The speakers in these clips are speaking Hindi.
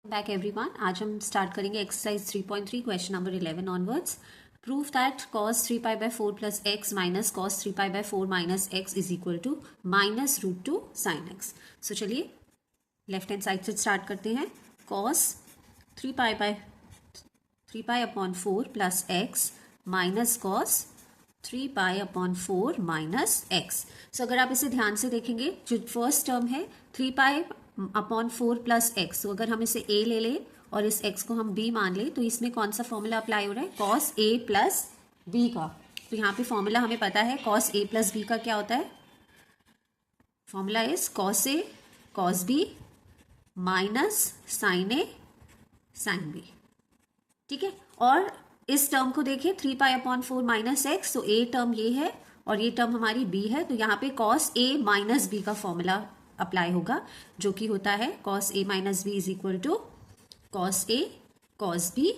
Back everyone. आज हम स्टार्ट करेंगे exercise 3.3 question number 11 onwards. Prove that cos 3 pi by 4 plus x minus cos 3 pi by 4 minus x is equal to minus root two sine x. So चलिए लेफ्ट हैंड साइड से स्टार्ट करते हैं। cos 3 pi upon 4 plus x minus cos 3 pi upon 4 minus x. So अगर आप इसे ध्यान से देखेंगे, जो फर्स्ट टर्म है 3 पाई अपॉन 4 प्लस एक्स, तो अगर हम इसे a ले लें और इस x को हम b मान लें तो इसमें कौन सा फॉर्मूला अप्लाई हो रहा है? cos a प्लस b का। तो यहाँ पे फॉर्मूला हमें पता है cos a प्लस b का क्या होता है। Formula is cos a cos b minus sine a sine b। ठीक है, और इस टर्म को देखिए 3 पाई अपॉन 4 माइनस एक्स, तो a टर्म ये है और ये टर्म हमारी b है, तो यहाँ पे cos a माइनस b का फॉर्मूला अप्लाई होगा, जो कि होता है cos a minus b is equal to cos a cos b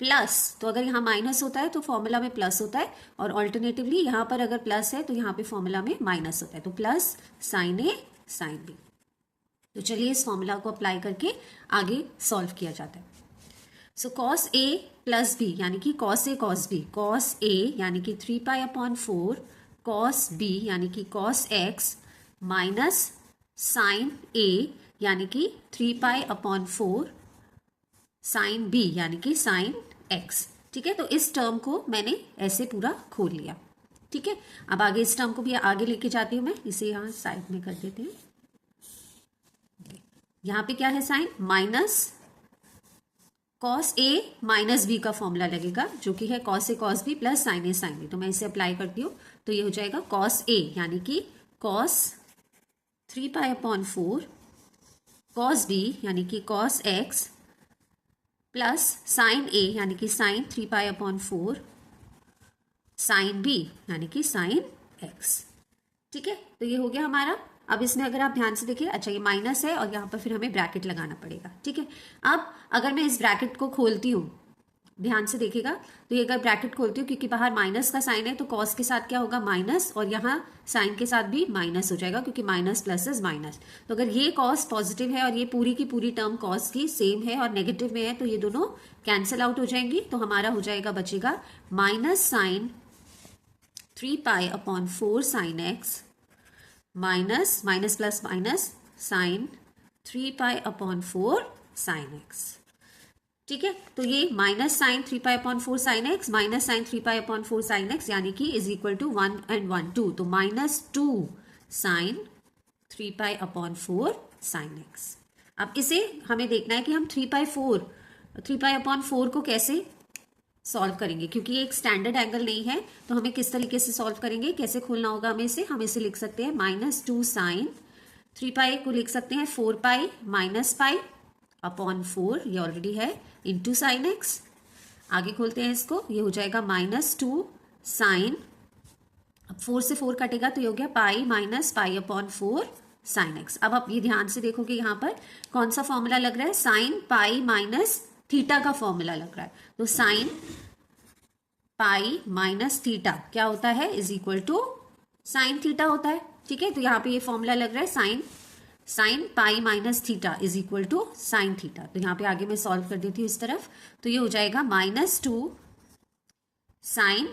plus, तो अगर यहाँ माइनस होता है तो फॉर्मूला में प्लस होता है, और ऑल्टरनेटिवली यहाँ पर अगर प्लस है तो यहाँ पे फॉर्मूला में माइनस होता है, तो plus sine a sine b। तो चलिए इस फॉर्मूला को अप्लाई करके आगे सॉल्व किया जाता है। सो cos a प्लस b यानी कि cos a cos b, cos a यानी कि 3 पाई अपॉन 4 cos b यानी कि cos x minus sine a यानी कि 3 पाई अपॉन 4 साइन b यानी कि साइन x। ठीक है, तो इस टर्म को मैंने ऐसे पूरा खोल लिया। ठीक है, अब आगे इस टर्म को भी आगे लेके जाती हूं मैं, इसे यहाँ साइड में कर देते हैं। यहाँ पे क्या है? Sine minus cos a minus b का फॉर्मूला लगेगा, जो कि है cos a cos b plus sine a sine b। तो मैं इसे अप्लाई करती हूँ, तो ये हो जाएगा cos a यानी कि cos 3 pi upon 4 cos b यानी कि cos x plus sine a यानी कि sine 3 pi upon 4 sine b यानी कि साइन x। ठीक है, तो ये हो गया हमारा। अब इसमें अगर आप ध्यान से देखिए, अच्छा ये माइनस है और यहाँ पर फिर हमें ब्रैकेट लगाना पड़ेगा। ठीक है, अब अगर मैं इस ब्रैकेट को खोलती हूँ, ध्यान से देखिएगा, तो ये अगर ब्रैकेट खोलती हूँ, क्योंकि बाहर माइनस का साइन है तो कॉस के साथ क्या होगा? माइनस, और यहाँ साइन के साथ भी माइनस हो जाएगा, क्योंकि माइनस प्लस इज माइनस। तो अगर ये कॉस पॉजिटिव है और ये पूरी की पूरी टर्म कॉस की सेम है और नेगेटिव में है, तो ये दोनों कैंसिल आउट हो जाएंगी। तो हमारा हो जाएगा, बचेगा minus sine 3 pi upon 4 sine x minus minus plus minus sine 3 pi upon 4 sine x. ठीक है, तो ये minus sine 3 pi upon 4 sine x minus sine 3 pi upon 4 sine x यानी कि इज इक्वल टू 1 and 1 2, तो minus 2 sine 3 pi upon 4 sine x. अब इसे हमें देखना है कि हम 3 पाई अपॉन 4 को कैसे सॉल्व करेंगे, क्योंकि ये एक स्टैंडर्ड एंगल नहीं है, तो हमें किस तरीके से सॉल्व करेंगे, कैसे खोलना होगा हमें इसे। हम इसे लिख सकते हैं माइनस 2 साइन 3 पाई को लिख सकते हैं 4 पाई माइनस पाई अपॉन 4, ये ऑलरेडी है, इंटू साइन एक्स। आगे खोलते हैं इसको, ये हो जाएगा माइनस 2 साइन, अब 4 से 4 कटेगा तो ये हो गया pi minus pi upon 4 sine x. अब आप ये ध्यान से देखोगे यहाँ पर कौन सा फॉर्मूला लग रहा है? साइन पाई माइनस थीटा का फॉर्मूला लग रहा है। तो साइन पाई माइनस थीटा क्या होता है? Is equal to sine theta होता है। ठीक है, तो यहाँ पे ये फॉर्मूला लग रहा है sine pi minus theta is equal to sine theta. तो यहाँ पे आगे मैं सॉल्व कर देती हूँ इस तरफ, तो ये हो जाएगा माइनस 2 साइन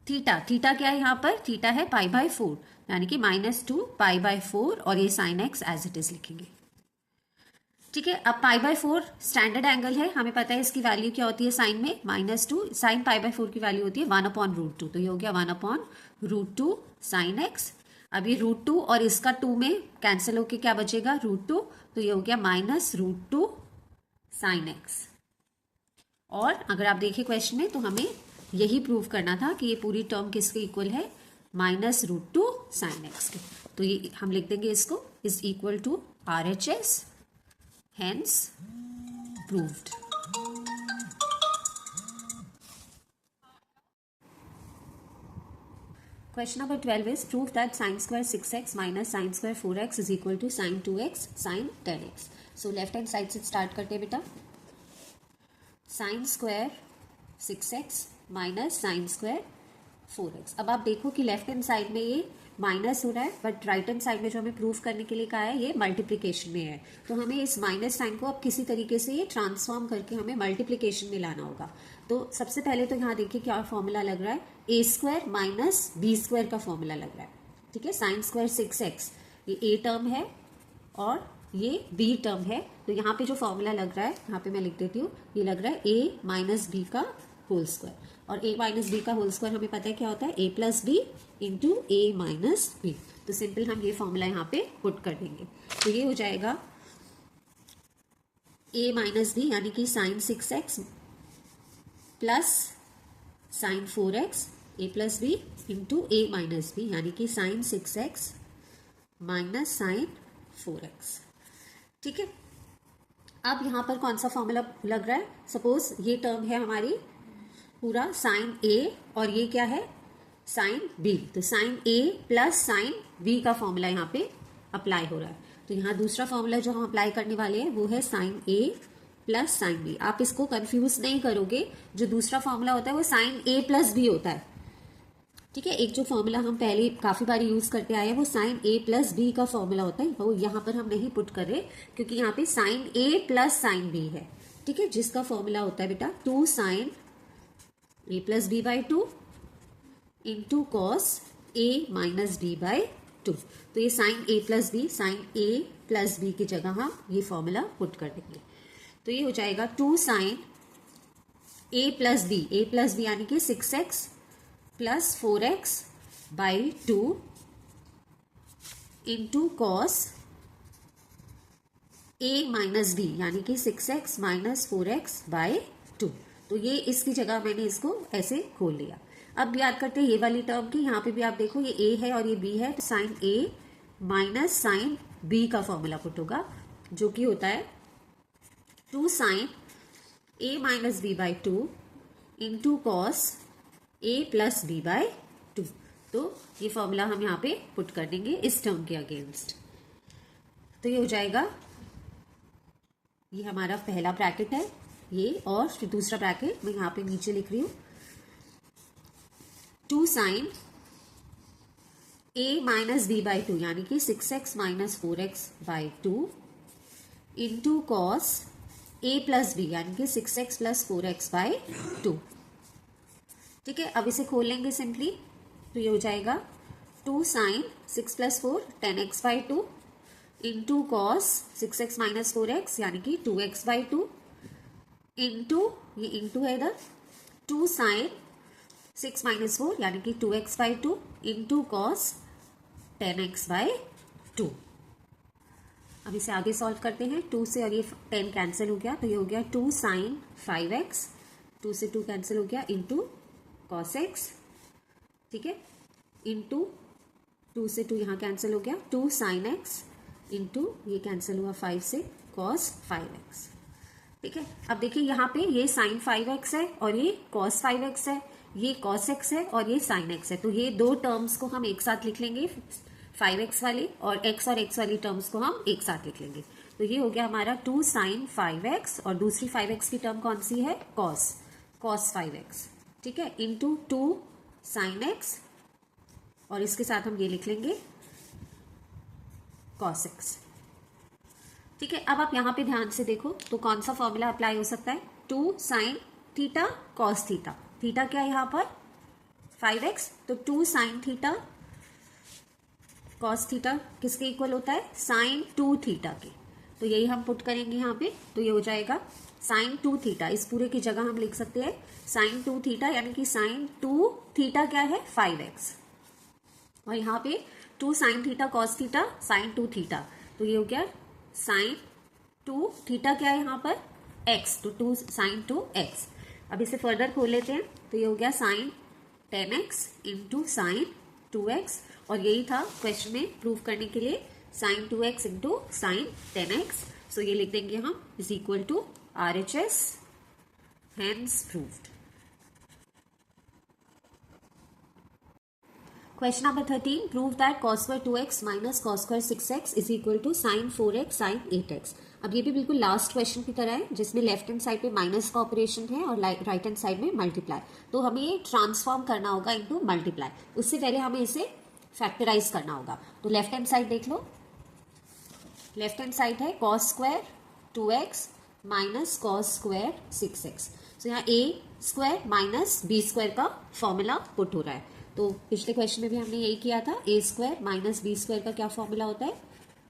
थीटा। थीटा क्या है यहाँ पर? थीटा है पाई बाय 4, यानी कि माइनस 2 पाई बाय 4, और ये sine x as it is लिखेंगे। ठीक है, अब पाई बाय 4 स्टैंडर्ड एंगल है, हमें पता है इसकी वैल्यू क्या होती है साइन में, माइनस 2 साइन पाई बाय 4 की वैल्यू होती है 1 अपॉन रूट 2, तो ये हो गया 1 अपॉन रूट 2 साइन एक्स। अब ये रूट 2 और इसका 2 में कैंसिल होके क्या बचेगा? रूट 2, तो ये हो गया माइनस रूट 2 साइन एक्स। और अगर आप देखिए क्वेश्चन में, तो हमें यही प्रूव करना था कि ये पूरी टर्म किसके इक्वल है? माइनस रूट 2 साइन एक्स के। तो ये हम लिख देंगे इसको is equal to RHS, hence proved। Question number 12 is prove that sin square 6x minus sin square 4x is equal to sin 2x sin 10x। So left hand side से start करते हैं बेटा। sin square 6x minus sin square 4x। अब आप देखो कि लेफ्ट हैंड साइड में ये माइनस हो रहा है, बट राइट हैंड साइड में जो हमें प्रूफ करने के लिए कहा है ये मल्टीप्लिकेशन में है, तो हमें इस माइनस साइन को अब किसी तरीके से ये ट्रांसफॉर्म करके हमें मल्टीप्लिकेशन में लाना होगा। तो सबसे पहले तो यहाँ देखिए क्या फॉर्मूला लग रहा है, ए स्क्वायर माइनस बी स्क्वायर का फॉर्मूला लग रहा है, ठीक है। साइन स्क्वायर 6x, ये ए टर्म है और ये बी टर्म है, तो यहाँ पे जो फॉर्मूला लग रहा है, यहाँ पे मैं लिख देती हूँ, ये लग रहा है ए माइनस बी का होल स्क्वायर, और ए माइनस बी का होल स्क्वायर हमें पता है क्या होता है, ए plus b into a minus B. तो सिंपल हम ये फॉर्मूला यहाँ पे पुट कर देंगे, तो ये हो जाएगा ए माइनस बी यानी कि sine 6x plus sine 4x a plus b into a minus b यानी कि sine 6x minus sign 4x, ठीक है। अब यहाँ पर कौन सा फॉर्मूला लग रहा है, सपोज ये टर्म है हमारी पूरा साइन ए और ये क्या है साइन बी, तो sine a plus sine b का फॉर्मूला यहाँ पे अप्लाई हो रहा है। तो यहाँ दूसरा फॉर्मूला जो हम अप्लाई करने वाले हैं वो है sine a plus sine B. आप इसको कंफ्यूज नहीं करोगे, जो दूसरा फॉर्मूला होता है वो साइन ए प्लस बी होता है, ठीक है। एक जो फॉर्मूला हम पहले काफी बार यूज करते आए हैं वो साइन ए प्लस बी का फॉर्मूला होता है, वो यहाँ पर हम नहीं पुट कर रहे क्योंकि यहाँ पे sine a plus sine b है, ठीक है, जिसका फॉर्मूला होता है बेटा 2 sine a plus b by 2 into cos a minus b by 2। तो ये साइन ए प्लस बी की जगह हम ये फॉर्मूला पुट कर देंगे, तो ये हो जाएगा 2 साइन ए प्लस बी यानी कि 6x plus 4x by 2 into cos a minus b यानी कि 6x माइनस 4x बाई 2। तो ये इसकी जगह मैंने इसको ऐसे खोल लिया। अब याद करते हैं ये वाली टर्म की, यहाँ पे भी आप देखो ये a है और ये b है, तो sine a minus sine b का फॉर्मूला पुट होगा जो कि होता है 2 sine a minus b by 2 into cos a plus b by 2। तो ये फॉर्मूला हम यहाँ पे पुट कर देंगे इस टर्म के अगेंस्ट, तो ये हो जाएगा, ये हमारा पहला ब्रैकेट है ये, और फिर दूसरा ब्रैकेट मैं यहाँ पे नीचे लिख रही हूँ 2 sine a minus b by 2 यानी कि 6x minus 4x by 2 into cos a plus b यानी कि 6x प्लस 4x बाई 2, ठीक है। अब इसे खोल लेंगे सिंपली, तो ये हो जाएगा 2 sine 6 plus 4 10x by 2 into cos 6x minus 4x यानी कि 2x बाई 2 इंटू, ये इंटू है इधर, 2 साइन 6 माइनस 4 यानी कि 2x by 2 into cos 10x by 2। अब इसे आगे सॉल्व करते हैं, 2 से और ये 10 कैंसिल हो गया, तो ये हो गया 2 साइन 5x, 2 से 2 कैंसिल हो गया इंटू कॉस x, ठीक है, इंटू 2 से 2 यहाँ कैंसिल हो गया 2 साइन x इंटू ये कैंसिल हुआ 5 से कॉस 5x, ठीक है। अब देखिए यहाँ पे ये साइन 5x है और ये कॉस 5x है, ये कॉस x है और ये साइन x है, तो ये दो टर्म्स को हम एक साथ लिख लेंगे, 5x वाली और x वाली टर्म्स को हम एक साथ लिख लेंगे। तो ये हो गया हमारा 2 साइन 5x और दूसरी 5x की टर्म कौन सी है, कॉस 5x, ठीक है, इंटू 2 साइन x और इसके साथ हम ये लिख लेंगे cos x, ठीक है। अब आप यहाँ पे ध्यान से देखो तो कौन सा फॉर्मूला अप्लाई हो सकता है, 2 sine theta cos theta, theta क्या है यहाँ पर 5x, तो 2 साइन थीटा कॉस थीटा किसके इक्वल होता है, साइन 2 थीटा के, तो यही हम पुट करेंगे यहाँ पे, तो ये हो जाएगा साइन 2 थीटा, इस पूरे की जगह हम लिख सकते हैं साइन 2 थीटा यानी कि साइन 2 थीटा क्या है 5x, और यहाँ पे 2 sine theta cos theta sine 2 theta, तो ये हो गया साइन 2 थीटा क्या है यहाँ पर x, तो 2 साइन 2x। अब इसे फर्दर खोल लेते हैं, तो ये हो गया sign 10x into sine 2x, और यही था क्वेश्चन में प्रूव करने के लिए sign 2x into sine 10x, सो ये लिख देंगे हम is equal to RHS, hence proved। Question number 13, prove that cos square 2x minus cos square 6x is equal to sin 4x sin 8x। अब ये भी बिल्कुल लास्ट क्वेश्चन की तरह है जिसमें लेफ्ट हैंड साइड पे माइनस का ऑपरेशन है और राइट हैंड साइड में मल्टीप्लाई, तो हमें ये ट्रांसफॉर्म करना होगा इनटू मल्टीप्लाई। उससे पहले हमें इसे फैक्टराइज करना होगा। तो लेफ्ट हैंड साइड देख लो, लेफ्ट हैंड साइड है cos square 2x minus cos square 6x। तो यहाँ ए स्क्वायर माइनस बी स्क्वायर का फॉर्मूला पुट हो रहा है। तो पिछले क्वेश्चन में भी हमने यही किया था, ए स्क्वायर माइनस बी स्क्वायर का क्या फॉर्मूला होता है,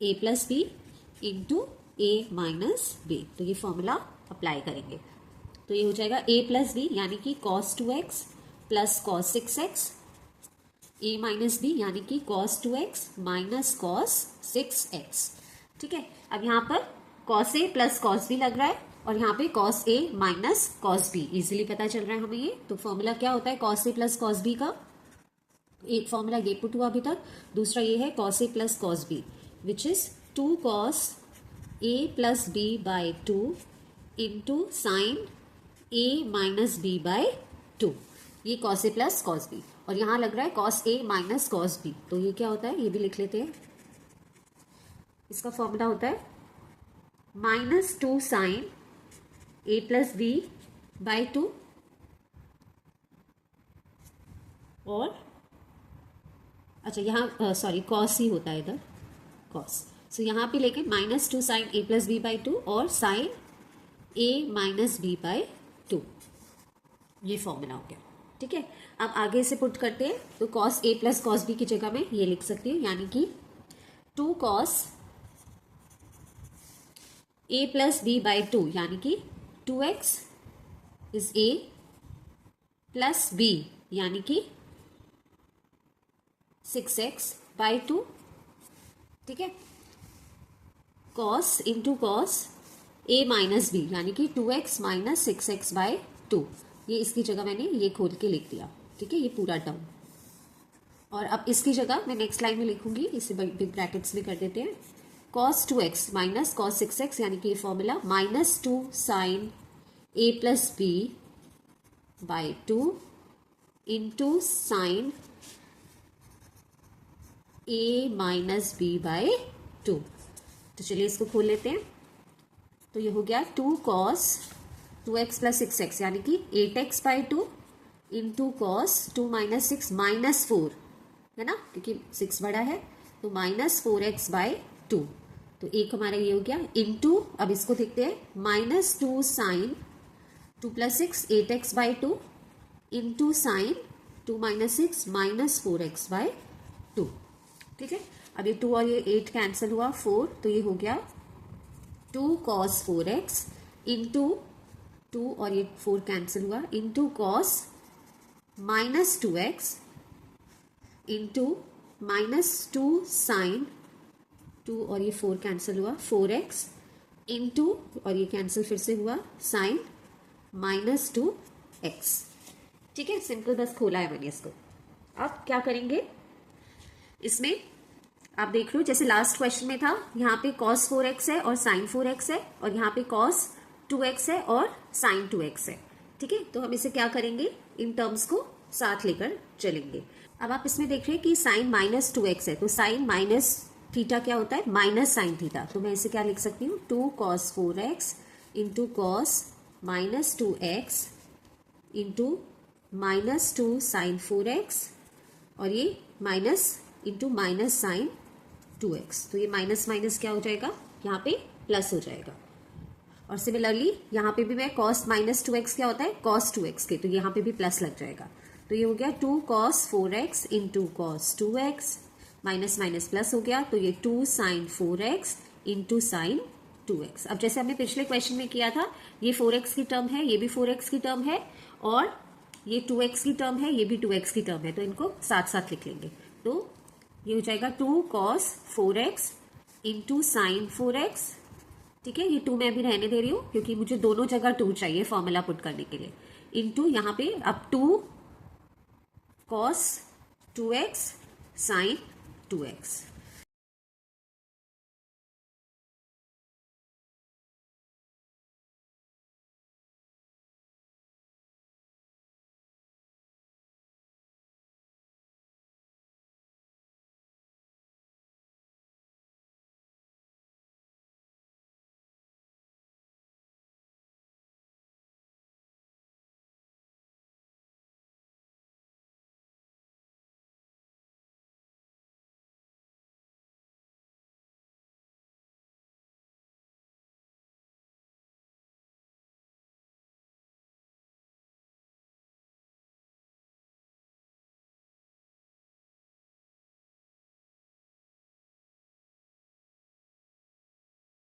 ए plus b into a minus B. तो ये फॉर्मूला अप्लाई करेंगे तो ये हो जाएगा a प्लस बी यानी कि cos 2x plus cos 6x, a minus b यानी कि cos 2x minus cos 6x। ठीक है, अब यहाँ पर cos a plus cos b लग रहा है और यहाँ पे cos a minus cos b easily पता चल रहा है हमें ये। तो फॉर्मूला क्या होता है cos a plus cos b का, एक फॉर्मूला ये पुट हुआ अभी तक, दूसरा ये है cos a plus cos b which is 2 cos a plus b by 2 into sine a minus b by 2, ये cos a plus cos b, और यहां लग रहा है cos a minus cos b। तो ये क्या होता है ये भी लिख लेते हैं, इसका फॉर्मूला होता है minus 2 sine a plus b by 2 और अच्छा यहाँ सॉरी cos ही होता है इधर cos। सो यहाँ पे लेके minus 2 sine a plus b by 2 और sine a minus b by 2, ये फॉर्मूला हो गया। ठीक है, अब आगे से पुट करते हैं तो cos a plus cos b की जगह में ये लिख सकती हूँ, यानी कि 2 cos a plus b by 2 यानी कि 2x is a plus b यानी कि 6x बाई 2। ठीक है, cos into cos a minus b यानी कि 2x माइनस 6x बाय 2, ये इसकी जगह मैंने ये खोल के लिख दिया। ठीक है, ये पूरा टर्म, और अब इसकी जगह मैं नेक्स्ट लाइन में लिखूंगी, इसे बिग ब्रैकेट्स में कर देते हैं, cos 2x minus cos 6x यानी कि ये formula minus 2 sine a plus b by 2 into sine a minus b by 2। तो चलिए इसको खोल लेते हैं, तो ये हो गया 2 cos 2x प्लस 6x यानी कि 8x by 2 into cos 2 minus 6 minus 4 है ना, क्योंकि 6 बड़ा है, तो माइनस 4x बाई 2। तो एक हमारा ये हो गया इंटू, अब इसको देखते हैं, minus 2 sine 2 plus 6 8x by 2 into sine 2 minus 6 minus 4x by 2। ठीक है, अब ये 2 और ये 8 कैंसिल हुआ 4, तो ये हो गया 2 cos 4x इंटू 2 और ये 4 कैंसिल हुआ into cos minus 2x into minus 2 sine 2 और ये 4 कैंसिल हुआ 4x इंटू और ये कैंसिल फिर से हुआ साइन माइनस 2x। ठीक है, सिंपल बस खोला है मैंने इसको। अब क्या करेंगे इसमें, आप देख लो जैसे लास्ट क्वेश्चन में था, यहाँ पे cos 4x है और sin 4x है, और यहाँ पे cos 2x है और sin 2x है। ठीक है, तो हम इसे क्या करेंगे, इन टर्म्स को साथ लेकर चलेंगे। अब आप इसमें देख रहे हैं कि sin माइनस 2x है, तो sin माइनस थीटा क्या होता है, माइनस साइन थीटा। तो मैं इसे क्या लिख सकती हूँ, 2 cos 4x into cos minus 2x into minus 2 sine 4x और ये minus into minus sign 2x। तो ये माइनस माइनस क्या हो जाएगा, यहाँ पे प्लस हो जाएगा। और सिमिलरली यहाँ पे भी मैं cos माइनस 2x क्या होता है, cos 2x के, तो यहाँ पे भी प्लस लग जाएगा। तो ये हो गया 2 cos 4x into cos 2x, minus minus plus हो गया, तो ये 2 sine 4x into sine 2x। अब जैसे हमने पिछले क्वेश्चन में किया था, ये 4x की टर्म है, ये भी 4x की टर्म है, और ये 2x की टर्म है, ये भी 2x की टर्म है, तो इनको साथ साथ लिख लेंगे। तो ये हो जाएगा 2 cos 4x into sine 4x। ठीक है, ये 2 मैं अभी रहने दे रही हूँ क्योंकि मुझे दोनों जगह 2 चाहिए फॉर्मूला पुट करने के लिए, इंटू यहाँ पे अब 2 cos 2x साइन 2x।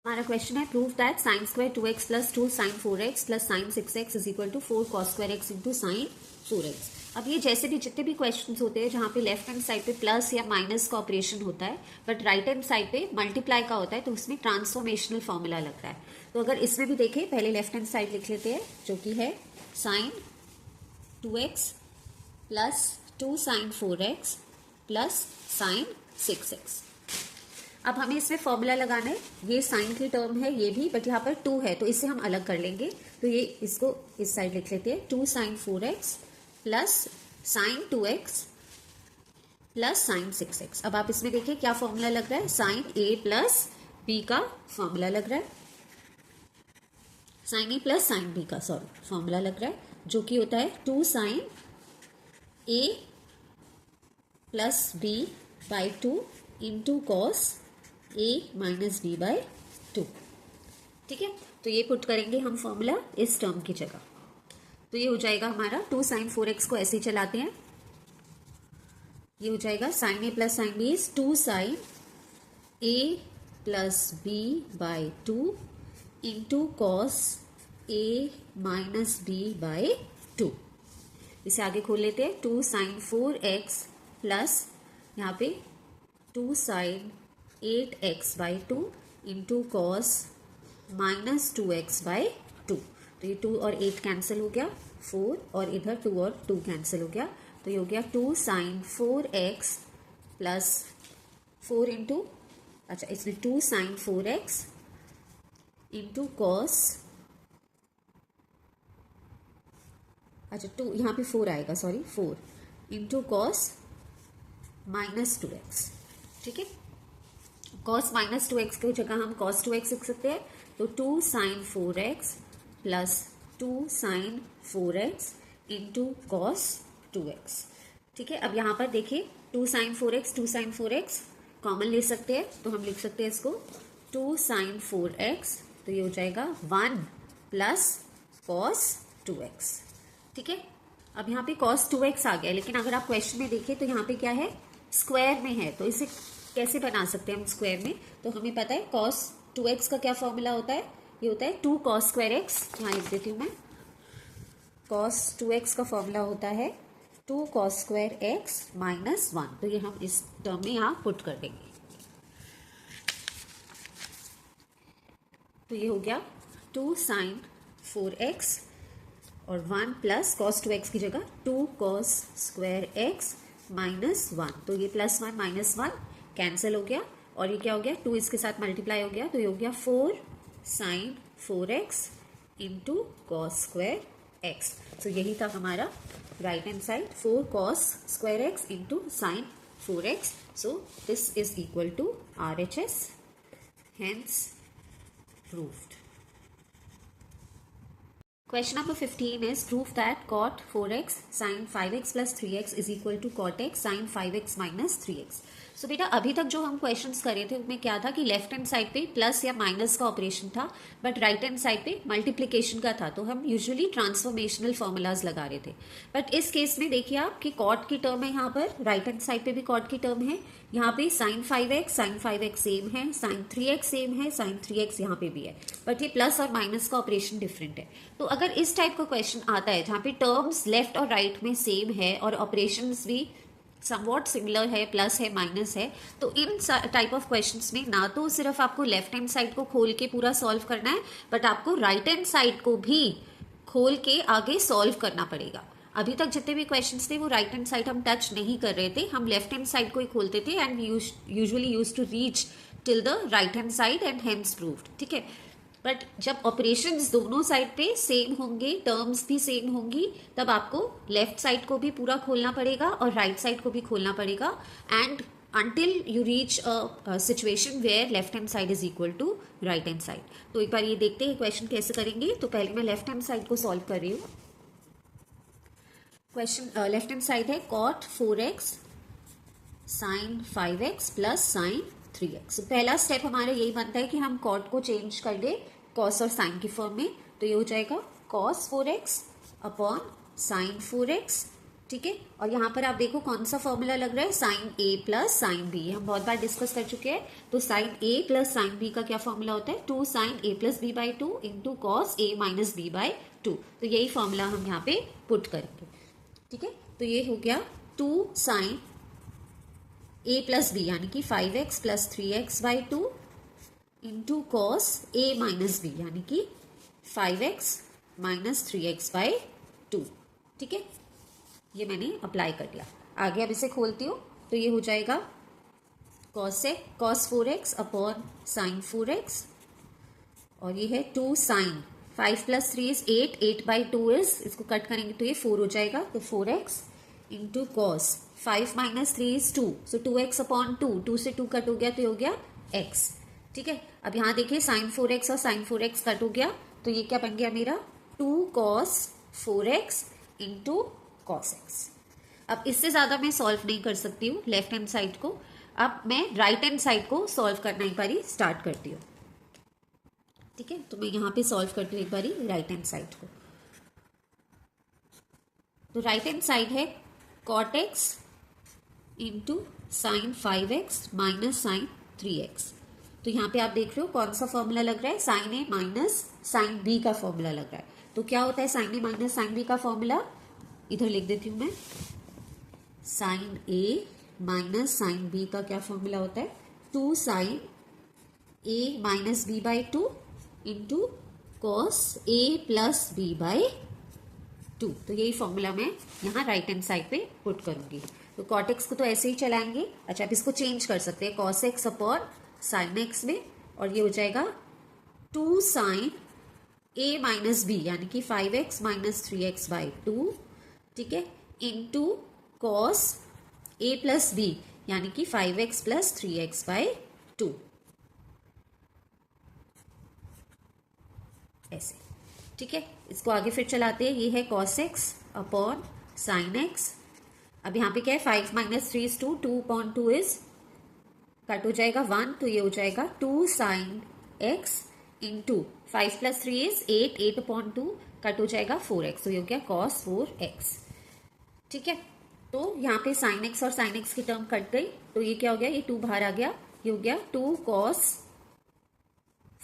हमारा क्वेश्चन है prove that sine square 2x plus 2 sine 4x plus sine 6x is equal to 4 cos square x into sine 4x। अब ये जैसे भी जितने भी क्वेश्चंस होते हैं जहाँ पे लेफ्ट हैंड साइड पे प्लस या माइनस का ऑपरेशन होता है बट राइट हैंड साइड पे मल्टीप्लाई का होता है तो उसमें ट्रांसफॉर्मेशनल फॉर्मूला लगता है। तो अगर इसमें भी देखें, पहले लेफ्ट हैंड साइड लिख लेते हैं जो कि है sine 2x plus 2 sine 4x plus sine 6x। अब हमें इसमें फॉर्मूला लगाना है, ये साइन की टर्म है ये भी, बट यहाँ पर 2 है तो इसे हम अलग कर लेंगे। तो ये इसको इस साइड लिख लेते हैं 2 sine 4x plus sine 2x plus sine 6x। अब आप इसमें देखिए क्या फॉर्मूला लग रहा है, साइन a प्लस b का फॉर्मूला लग रहा है, sine a plus sine b का फॉर्मूला लग रहा है, जो कि होता है 2 sine a plus b by 2 into cos a minus b by 2। ठीक है, तो ये पुट करेंगे हम फॉर्मूला इस टर्म की जगह। तो ये हो जाएगा हमारा 2 साइन 4x को ऐसे ही चलाते हैं, ये हो जाएगा sine a plus sine b is 2 sine a plus b by 2 into cos a minus b by 2। इसे आगे खोल लेते हैं 2 साइन 4x प्लस यहाँ पे 2 sine 8x by 2 into cos minus 2x by 2। तो ये 2 और 8 कैंसिल हो गया, 4 और इधर 2 और 2 कैंसिल हो गया, तो ये हो गया 2 साइन 4x प्लस 4 इंटू, अच्छा इसमें 2 साइन 4x इंटू कॉस, अच्छा 2 यहाँ पे 4 आएगा, sorry 4 into cos minus 2x। ठीक है, कॉस माइनस 2x की जगह हम कॉस 2x लिख सकते हैं, तो 2 sine 4x plus 2 sine 4x into cos 2x। ठीक है, अब यहाँ पर देखिए 2 साइन 4x कॉमन ले सकते हैं, तो हम लिख सकते हैं इसको 2 साइन 4x, तो ये हो जाएगा 1 प्लस कॉस 2x। ठीक है, अब यहाँ पे कॉस 2x आ गया, लेकिन अगर आप क्वेश्चन में देखें तो यहाँ पे क्या है, स्क्वायर में है, तो इसे कैसे बना सकते हैं हम स्क्वायर में। तो हमें पता है कॉस 2x का क्या फॉर्मूला होता है, ये होता है 2 कॉस स्क्वायर x, यहाँ लिख देती हूँ मैं, कॉस 2x का फॉर्मूला होता है 2 कॉस स्क्वायर x माइनस 1। तो ये हम इस टर्म में यहाँ पुट कर देंगे, तो ये हो गया 2 साइन 4x और 1 प्लस कॉस 2x की जगह 2 कॉस स्क्वायर x माइनस 1। तो ये प्लस 1 माइनस 1 कैंसिल हो गया, और ये क्या हो गया, 2 इसके साथ मल्टीप्लाई हो गया, तो ये हो गया 4 sine 4x into cos square x। तो यही था हमारा right hand side, 4 cos square x into sine 4x। So this is equal to RHS, hence proved. Question number 15 is prove that cot 4x sin 5x plus 3x is equal to cot x sin 5x minus 3x। सो बेटा अभी तक जो हम क्वेश्चंस कर रहे थे उसमें क्या था कि लेफ्ट हैंड साइड पे प्लस या माइनस का ऑपरेशन था, बट राइट हैंड साइड पे मल्टीप्लिकेशन का था, तो हम यूजुअली ट्रांसफॉर्मेशनल फॉर्मूलाज लगा रहे थे। बट इस केस में देखिए आप कि कॉट की टर्म है, यहाँ पर राइट हैंड साइड पे भी कॉट की टर्म है, यहाँ पे साइन 5x सेम है, साइन 3x सेम है, साइन 3x यहाँ पे भी है, बट ये प्लस और माइनस का ऑपरेशन डिफरेंट है। तो अगर इस टाइप का क्वेश्चन आता है जहाँ पे टर्म्स लेफ्ट और राइट में सेम है और ऑपरेशंस भी समवॉट सिमिलर है, प्लस है माइनस है, तो इन टाइप ऑफ क्वेश्चंस में ना तो सिर्फ आपको लेफ्ट हैंड साइड को खोल के पूरा सॉल्व करना है, बट आपको राइट हैंड साइड को भी खोल के आगे सॉल्व करना पड़ेगा। अभी तक जितने भी क्वेश्चंस थे वो राइट हैंड साइड हम टच नहीं कर रहे थे, हम लेफ्ट हैंड साइड को ही खोलते थे, and usually use to reach till the right hand side and hence proved. ठीक है, बट जब ऑपरेशंस दोनों साइड पे सेम होंगे, टर्म्स भी सेम होंगी, तब आपको लेफ्ट साइड को भी पूरा खोलना पड़ेगा और राइट साइड को भी खोलना पड़ेगा, and until you reach a situation where left hand side is equal to right hand side। तो एक बार ये देखते हैं क्वेश्चन कैसे करेंगे। तो पहले मैं लेफ्ट हैंड साइड को सॉल्व कर रही हूँ। क्वेश्चन लेफ्ट हैंड साइड है cot 4x sin 5x plus sign 3x। पहला स्टेप हमारा यही बनता है कि हम cot को चेंज कर दे cos और sin की फॉर्म में। तो ये हो जाएगा cos 4x upon sin 4x ठीक है। और यहाँ पर आप देखो कौन सा फॉर्मूला लग रहा है, sine a plus sine b, हम बहुत बार डिस्कस कर चुके हैं। तो sine a plus sine b का क्या फॉर्मूला होता है, 2 sine a plus b by 2 into cos a minus b by 2। तो यही फॉर्मूला हम यहाँ पे पुट करेंगे, ठीक है। तो ये हो गया 2 साइन ए प्लस बी यानी कि 5x plus 3x by 2 into cos a minus b यानी कि 5x माइनस 3x बाई 2, ठीक है। ये मैंने अप्लाई कर दिया। आगे अब इसे खोलती हूँ तो ये हो जाएगा cos 4x upon sine 4x, और ये है 2 sine 5 plus 3 is 8 by 2 is, इसको कट करेंगे तो ये 4 हो जाएगा, तो 4x into cos 5 minus 3 is 2, so 2x upon 2 से 2 कट हो गया तो ये हो गया x, ठीक है। अब यहाँ देखिए साइन 4x और साइन 4x कट हो गया, तो ये क्या बन गया मेरा 2 cos 4x into cos x। अब इससे ज्यादा मैं सॉल्व नहीं कर सकती हूँ लेफ्ट हैंड साइड को, अब मैं राइट हैंड साइड को सॉल्व करना एक बारी स्टार्ट करती हूँ, ठीक है। तो मैं यहाँ पे सॉल्व करती हूँ एक बारी राइट हैंड साइड को। तो राइट हैंड साइड है cot x into sine 5x minus sine 3x। तो यहाँ पे आप देख रहे हो कौन सा फॉर्मूला लग रहा है, sine a minus sine b का फॉर्मूला लग रहा है। तो क्या होता है sine a minus sine b का फॉर्मूला, इधर लिख देती हूँ मैं, sine a minus sine b का क्या फॉर्मूला होता है, 2 sine a minus b by 2 into cos a plus b by 2। तो यही फॉर्मूला मैं यहाँ राइट हैंड साइड पे पुट करूंगी। तो cot x को तो ऐसे ही चलाएंगे। अच्छा, आप इसको चेंज कर सकते हैं cos x upon sine x में, और ये हो जाएगा 2 साइन a माइनस बी यानी कि 5x माइनस 3x बाई 2, ठीक है, into cos a plus b यानी कि 5x प्लस 3x बाई 2, ऐसे, ठीक है। इसको आगे फिर चलाते हैं, ये है cos x upon sine x। अब यहाँ पे क्या है 5 minus 3 is 2, 2 upon 2 is, cut हो जाएगा 1, तो ये हो जाएगा 2 साइन x इंटू 5 प्लस 3 इज 8 अपॉन 2 कट हो जाएगा 4x, तो ये हो गया cos 4x, ठीक है। तो यहाँ पे साइन x और साइन x की टर्म कट गई, तो ये क्या हो गया, ये 2 बाहर आ गया, ये हो गया 2 cos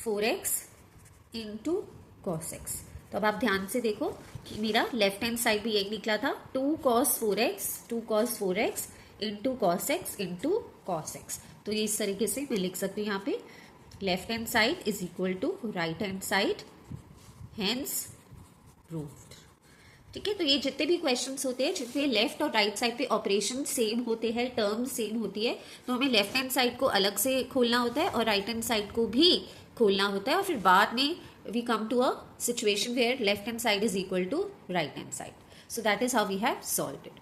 4x into cos x। तो अब आप ध्यान से देखो कि मेरा लेफ्ट हैंड साइड भी एक निकला था, 2 cos 4x into cos x into cos x। तो ये इस तरीके से मैं लिख सकती हूँ यहाँ पे, left hand side is equal to right hand side, hence proved, ठीक है। तो ये जितने भी क्वेश्चंस होते हैं जितने लेफ्ट और राइट साइड पे ऑपरेशन सेम होते हैं, टर्म सेम होती है, तो हमें लेफ्ट हैंड साइड को अलग से खोलना होता है और राइट हैंड साइड को भी खोलना होता है, और फिर बाद में we come to a situation where left hand side is equal to right hand side. So that is how we have solved it.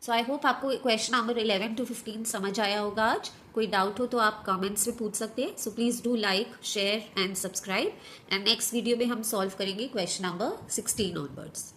So I hope आपको क्वेश्चन नंबर 11 to 15 समझ आया होगा। आज कोई डाउट हो तो आप कमेंट्स में पूछ सकते हैं। So please do like, share and subscribe, and next video में हम सॉल्व करेंगे क्वेश्चन नंबर 16 ऑनवर्ड्स।